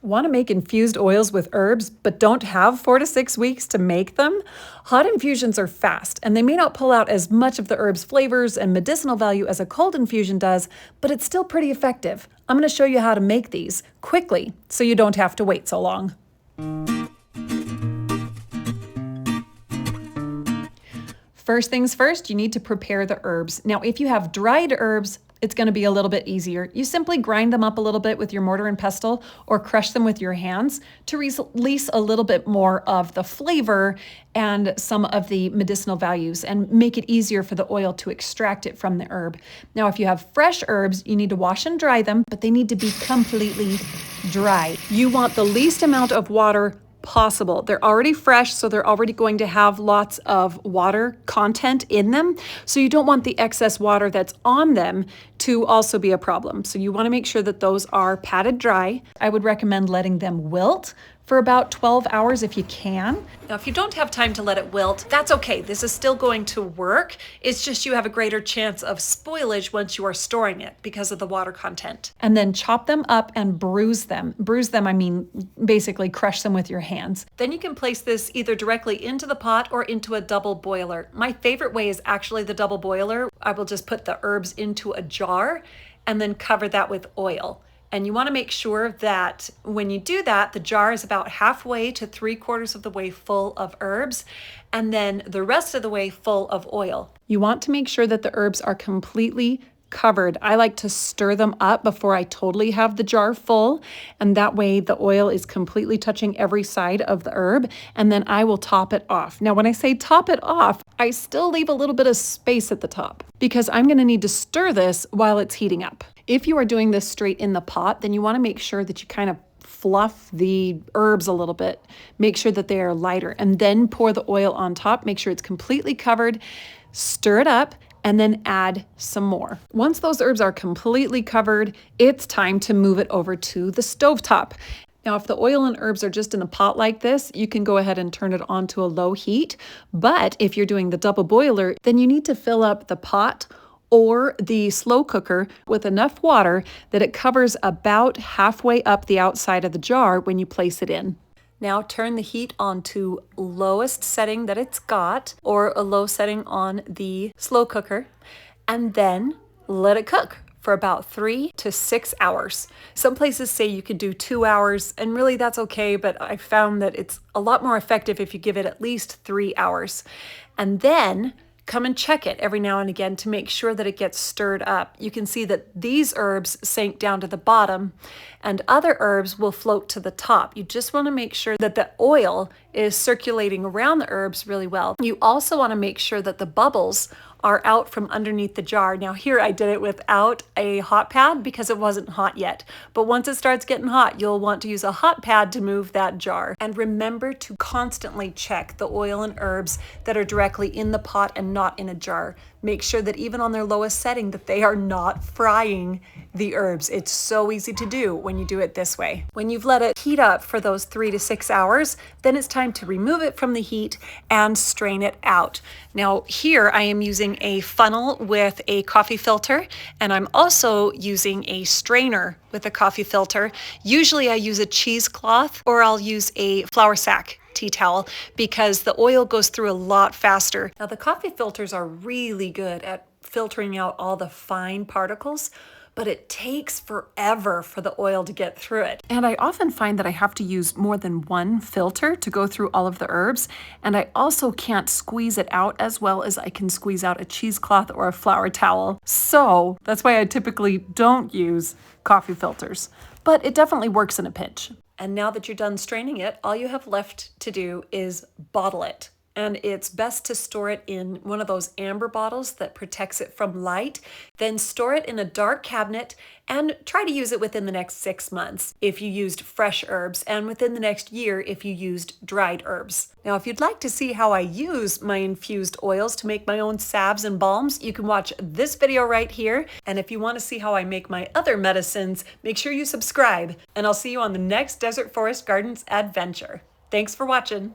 Want to make infused oils with herbs, but don't have 4 to 6 weeks to make them? Hot infusions are fast, and they may not pull out as much of the herb's flavors and medicinal value as a cold infusion does, but it's still pretty effective. I'm going to show you how to make these quickly so you don't have to wait so long. First things first, you need to prepare the herbs. Now, if you have dried herbs, it's going to be a little bit easier. You simply grind them up a little bit with your mortar and pestle or crush them with your hands to release a little bit more of the flavor and some of the medicinal values and make it easier for the oil to extract it from the herb. Now, if you have fresh herbs, you need to wash and dry them, but they need to be completely dry. You want the least amount of water possible. They're already fresh, so they're already going to have lots of water content in them. So you don't want the excess water that's on them to also be a problem. So you want to make sure that those are patted dry. I would recommend letting them wilt for about 12 hours if you can. Now, if you don't have time to let it wilt, that's okay. This is still going to work. It's just you have a greater chance of spoilage once you are storing it because of the water content. And then chop them up and bruise them. Bruise them, I mean, basically crush them with your hands. Then you can place this either directly into the pot or into a double boiler. My favorite way is actually the double boiler. I will just put the herbs into a jar and then cover that with oil. And you want to make sure that when you do that, the jar is about halfway to 3/4 of the way full of herbs, and then the rest of the way full of oil. You want to make sure that the herbs are completely covered. I like to stir them up before I totally have the jar full, and that way the oil is completely touching every side of the herb, and then I will top it off. Now, when I say top it off, I still leave a little bit of space at the top because I'm going to need to stir this while it's heating up. If you are doing this straight in the pot, then you want to make sure that you kind of fluff the herbs a little bit. Make sure that they are lighter, and then pour the oil on top. Make sure it's completely covered. Stir it up, and then add some more. Once those herbs are completely covered, it's time to move it over to the stovetop. Now, if the oil and herbs are just in a pot like this, you can go ahead and turn it on to a low heat. But if you're doing the double boiler, then you need to fill up the pot or the slow cooker with enough water that it covers about halfway up the outside of the jar when you place it in. Now turn the heat on to lowest setting that it's got, or a low setting on the slow cooker, and then let it cook for about 3 to 6 hours. Some places say you could do 2 hours, and really that's okay, but I found that it's a lot more effective if you give it at least 3 hours. And then come and check it every now and again to make sure that it gets stirred up. You can see that these herbs sank down to the bottom and other herbs will float to the top. You just want to make sure that the oil is circulating around the herbs really well. You also want to make sure that the bubbles are out from underneath the jar. Now here I did it without a hot pad because it wasn't hot yet. But once it starts getting hot, you'll want to use a hot pad to move that jar. And remember to constantly check the oil and herbs that are directly in the pot and not in a jar. Make sure that even on their lowest setting that they are not frying the herbs. It's so easy to do when you do it this way. When you've let it heat up for those 3 to 6 hours, then it's time to remove it from the heat and strain it out. Now here I am using a funnel with a coffee filter, and I'm also using a strainer with a coffee filter. Usually I use a cheesecloth or I'll use a flour sack tea towel because the oil goes through a lot faster. Now the coffee filters are really good at filtering out all the fine particles, but it takes forever for the oil to get through it. And I often find that I have to use more than one filter to go through all of the herbs, and I also can't squeeze it out as well as I can squeeze out a cheesecloth or a flour towel. So that's why I typically don't use coffee filters, but it definitely works in a pinch. And now that you're done straining it, all you have left to do is bottle it. And it's best to store it in one of those amber bottles that protects it from light. Then store it in a dark cabinet and try to use it within the next 6 months if you used fresh herbs, and within the next year if you used dried herbs. Now, if you'd like to see how I use my infused oils to make my own salves and balms, you can watch this video right here. And if you want to see how I make my other medicines, make sure you subscribe. And I'll see you on the next Desert Forest Gardens adventure. Thanks for watching.